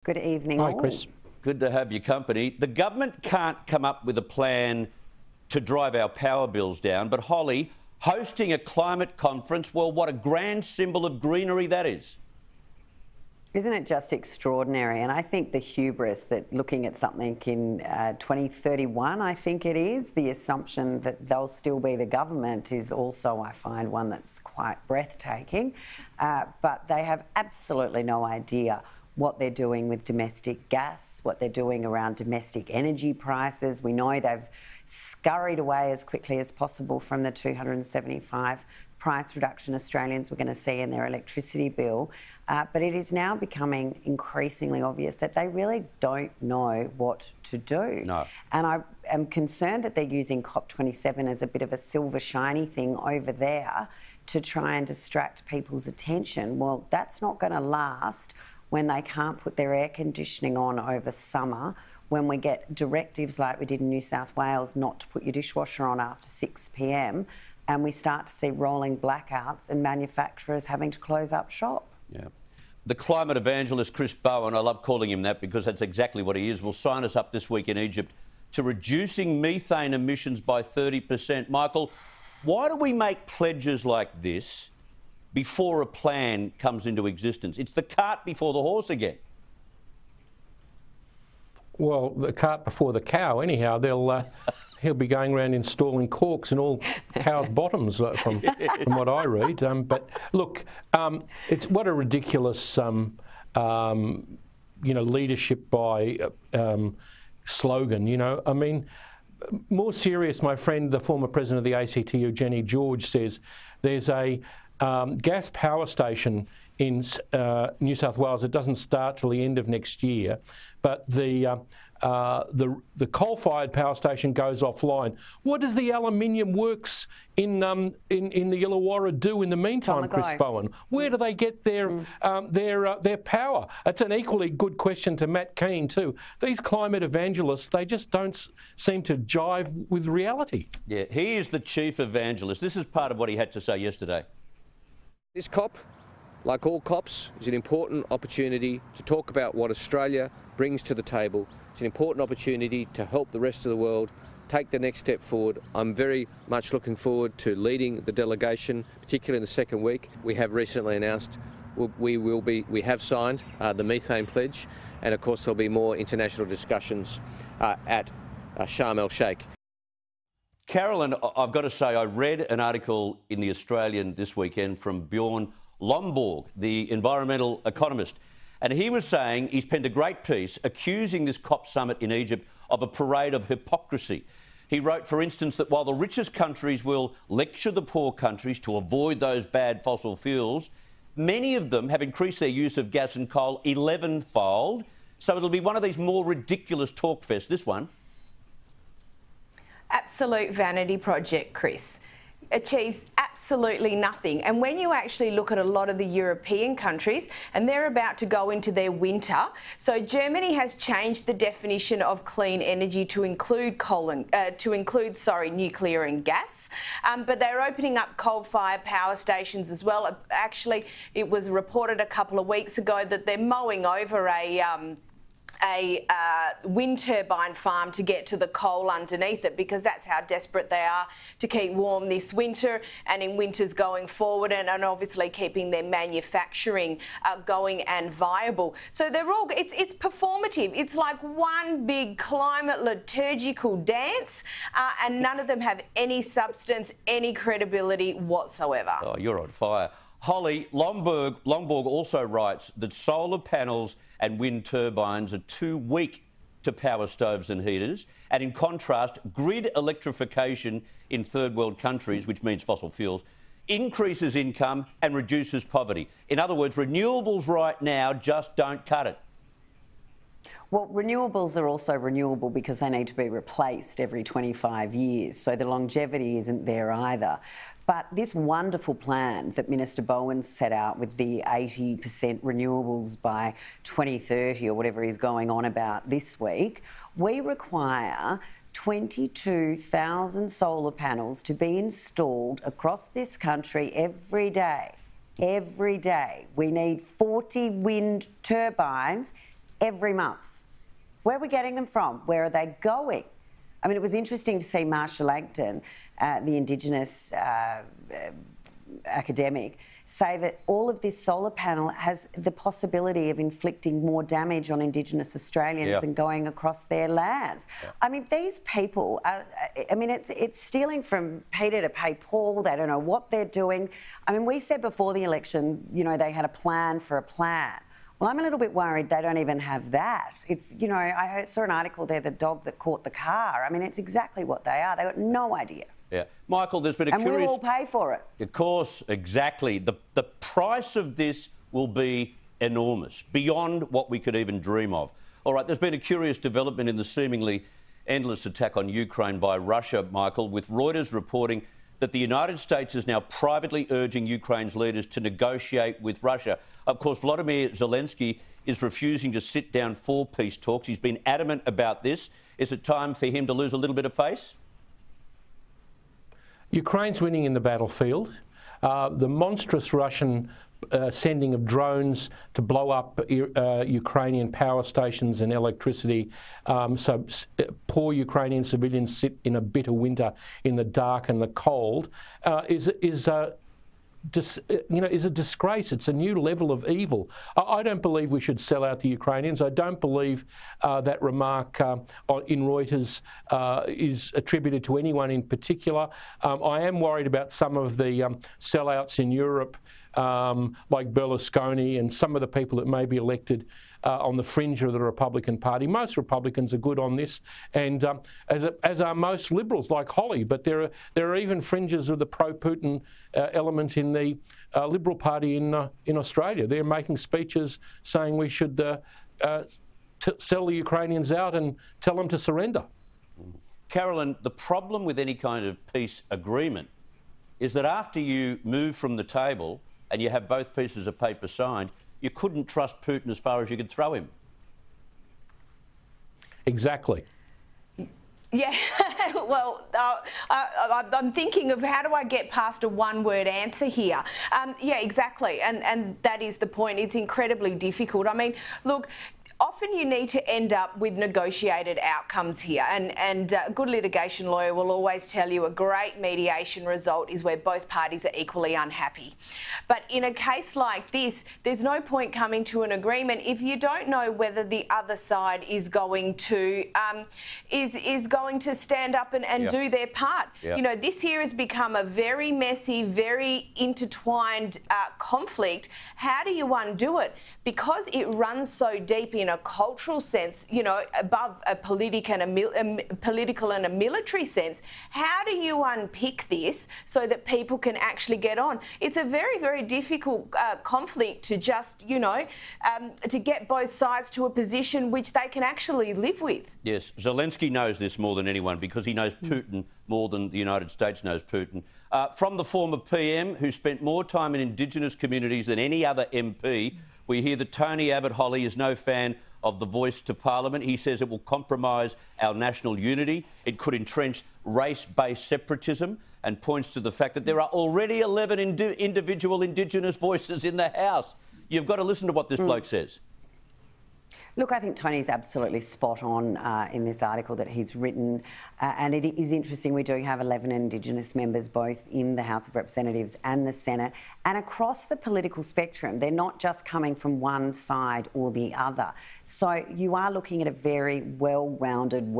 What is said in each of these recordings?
Good evening. Hi, Chris. Good to have your company. The government can't come up with a plan to drive our power bills down, but Holly, hosting a climate conference, well, what a grand symbol of greenery that is. Isn't it just extraordinary? And I think the hubris that looking at something in 2031, I think it is, the assumption that they'll still be the government is also, I find, one that's quite breathtaking. But they have absolutely no idea what they're doing with domestic gas, what they're doing around domestic energy prices. We know they've scurried away as quickly as possible from the 275 price reduction Australians were going to see in their electricity bill. But it is now becoming increasingly obvious that they really don't know what to do. No. And I am concerned that they're using COP27 as a bit of a silver shiny thing over there to try and distract people's attention. Well, that's not going to last when they can't put their air conditioning on over summer, when we get directives like we did in New South Wales not to put your dishwasher on after 6 p.m, and we start to see rolling blackouts and manufacturers having to close up shop. Yeah. The climate evangelist Chris Bowen, I love calling him that because that's exactly what he is, will sign us up this week in Egypt to reducing methane emissions by 30%. Michael, why do we make pledges like this before a plan comes into existence? It's the cart before the horse again. Well, the cart before the cow. Anyhow, he'll be going around installing corks in all cows' bottoms, from what I read. But look, it's what a ridiculous, leadership by slogan. I mean, more serious. My friend, the former president of the ACT, Eugenie George, says there's a gas power station in New South Wales. It doesn't start till the end of next year, but the coal-fired power station goes offline. What does the aluminium works in the Illawarra do in the meantime, Chris Bowen? Where do they get their power? That's an equally good question to Matt Keane too. These climate evangelists, they just don't seem to jive with reality. Yeah, he is the chief evangelist. This is part of what he had to say yesterday. This COP, like all COPs, is an important opportunity to talk about what Australia brings to the table. It's an important opportunity to help the rest of the world take the next step forward. I'm very much looking forward to leading the delegation, particularly in the second week. We have recently announced we have signed the methane pledge, and of course there'll be more international discussions at Sharm el-Sheikh. Carolyn, I've got to say, I read an article in The Australian this weekend from Bjorn Lomborg, the environmental economist, and he was saying he's penned a great piece accusing this COP summit in Egypt of a parade of hypocrisy. He wrote, for instance, that while the richest countries will lecture the poor countries to avoid those bad fossil fuels, many of them have increased their use of gas and coal 11-fold. So it'll be one of these more ridiculous talk fests, this one. Absolute vanity project, Chris. Achieves absolutely nothing. And when you actually look at a lot of the European countries, and they're about to go into their winter, so Germany has changed the definition of clean energy to include nuclear and gas, but they're opening up coal-fired power stations as well. Actually, it was reported a couple of weeks ago that they're mowing over a wind turbine farm to get to the coal underneath it, because that's how desperate they are to keep warm this winter and in winters going forward, and obviously keeping their manufacturing going and viable. So they're all, it's performative. It's like one big climate liturgical dance, and none of them have any substance, any credibility whatsoever. Oh, you're on fire. Holly, Lomborg also writes that solar panels and wind turbines are too weak to power stoves and heaters. And in contrast, grid electrification in third world countries, which means fossil fuels, increases income and reduces poverty. In other words, renewables right now just don't cut it. Well, renewables are also renewable because they need to be replaced every 25 years, so the longevity isn't there either. But this wonderful plan that Minister Bowen set out with the 80% renewables by 2030 or whatever he's going on about this week, we require 22,000 solar panels to be installed across this country every day. Every day. We need 40 wind turbines every month. Where are we getting them from? Where are they going? I mean, it was interesting to see Marsha Langton, the Indigenous academic, say that all of this solar panel has the possibility of inflicting more damage on Indigenous Australians and going across their lands. I mean, these people are, I mean, it's stealing from Peter to pay Paul. They don't know what they're doing. I mean, we said before the election, you know, they had a plan for a plan. Well, I'm a little bit worried they don't even have that. It's, you know, I saw an article there, the dog that caught the car. I mean, it's exactly what they are. They've got no idea. Yeah. Michael, there's been a curious... And we'll all pay for it. Of course, exactly. The price of this will be enormous, beyond what we could even dream of. All right, there's been a curious development in the seemingly endless attack on Ukraine by Russia, Michael, with Reuters reporting that the United States is now privately urging Ukraine's leaders to negotiate with Russia. Of course, Volodymyr Zelensky is refusing to sit down for peace talks. He's been adamant about this. Is it time for him to lose a little bit of face? Ukraine's winning in the battlefield. The monstrous Russian sending of drones to blow up Ukrainian power stations and electricity, so poor Ukrainian civilians sit in a bitter winter in the dark and the cold, is a disgrace. It's a new level of evil. I don't believe we should sell out the Ukrainians. I don't believe that remark in Reuters is attributed to anyone in particular. I am worried about some of the sellouts in Europe, like Berlusconi and some of the people that may be elected on the fringe of the Republican Party. Most Republicans are good on this, and as are most Liberals, like Holly. But there are even fringes of the pro-Putin element in the Liberal Party in Australia. They're making speeches saying we should sell the Ukrainians out and tell them to surrender. Carolyn, the problem with any kind of peace agreement is that after you move from the table and you have both pieces of paper signed, you couldn't trust Putin as far as you could throw him. Exactly. Yeah, well, I'm thinking of how do I get past a one-word answer here? Yeah, exactly, and that is the point. It's incredibly difficult. I mean, look, often you need to end up with negotiated outcomes here, and a good litigation lawyer will always tell you a great mediation result is where both parties are equally unhappy. But in a case like this, there's no point coming to an agreement if you don't know whether the other side is going to stand up and do their part. You know, this here has become a very messy, very intertwined conflict. How do you undo it? Because it runs so deep in a cultural sense, you know, above a political and a military sense, how do you unpick this so that people can actually get on? It's a very, very difficult conflict to just, you know, to get both sides to a position which they can actually live with. Yes, Zelensky knows this more than anyone because he knows Putin more than the United States knows Putin. From the former PM, who spent more time in Indigenous communities than any other MP, we hear that Tony Abbott-Holly is no fan of the voice to Parliament. He says it will compromise our national unity. It could entrench race-based separatism, and points to the fact that there are already 11 individual Indigenous voices in the House. You've got to listen to what this bloke says. Look, I think Tony's absolutely spot on in this article that he's written, and it is interesting. We do have 11 Indigenous members both in the House of Representatives and the Senate, and across the political spectrum. They're not just coming from one side or the other. So you are looking at a very well-rounded,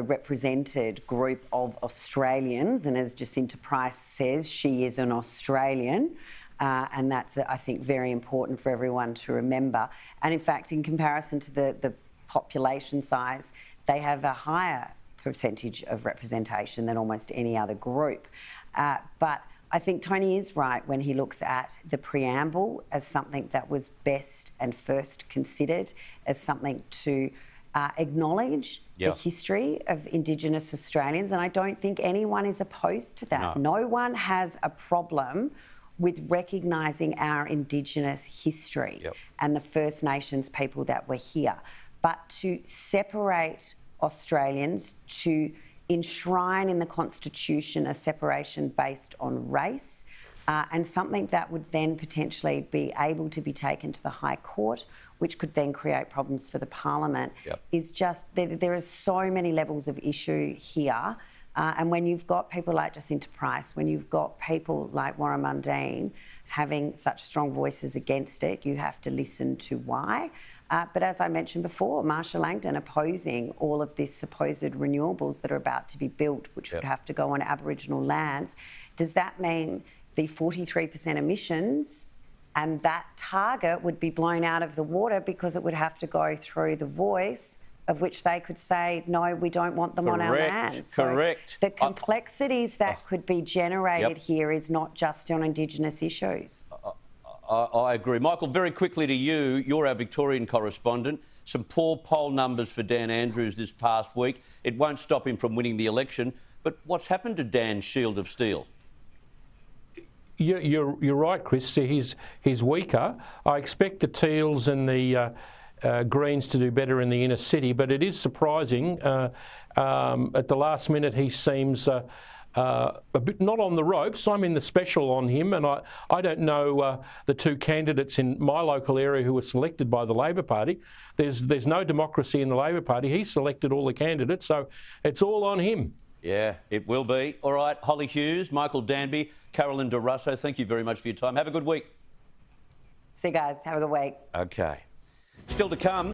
represented group of Australians, and as Jacinta Price says, she is an Australian. And that's, I think, very important for everyone to remember. And in fact, in comparison to the population size, they have a higher percentage of representation than almost any other group. But I think Tony is right when he looks at the preamble as something that was best and first considered, as something to acknowledge the history of Indigenous Australians. And I don't think anyone is opposed to that. No one has a problem with recognising our Indigenous history and the First Nations people that were here. But to separate Australians, to enshrine in the Constitution a separation based on race, and something that would then potentially be able to be taken to the High Court, which could then create problems for the Parliament, is just there are so many levels of issue here. And when you've got people like Jacinta Price, when you've got people like Warren Mundine having such strong voices against it, you have to listen to why. But as I mentioned before, Marsha Langdon opposing all of this supposed renewables that are about to be built, which would have to go on Aboriginal lands. Does that mean the 43% emissions and that target would be blown out of the water because it would have to go through the voice of which they could say, no, we don't want them on our lands? Correct. So the complexities that could be generated here is not just on Indigenous issues. I agree. Michael, very quickly to you, you're our Victorian correspondent. Some poor poll numbers for Dan Andrews this past week. It won't stop him from winning the election. But what's happened to Dan's shield of steel? You're right, Chris. He's weaker. I expect the Teals and the Greens to do better in the inner city, but it is surprising. At the last minute, he seems a bit not on the ropes. I'm in the special on him, and I don't know the two candidates in my local area who were selected by the Labor Party. There's no democracy in the Labor Party. He selected all the candidates, so it's all on him. Yeah, it will be. All right, Holly Hughes, Michael Danby, Carolyn Russo, thank you very much for your time. Have a good week. See you guys. Have a good week. Okay. Still to come.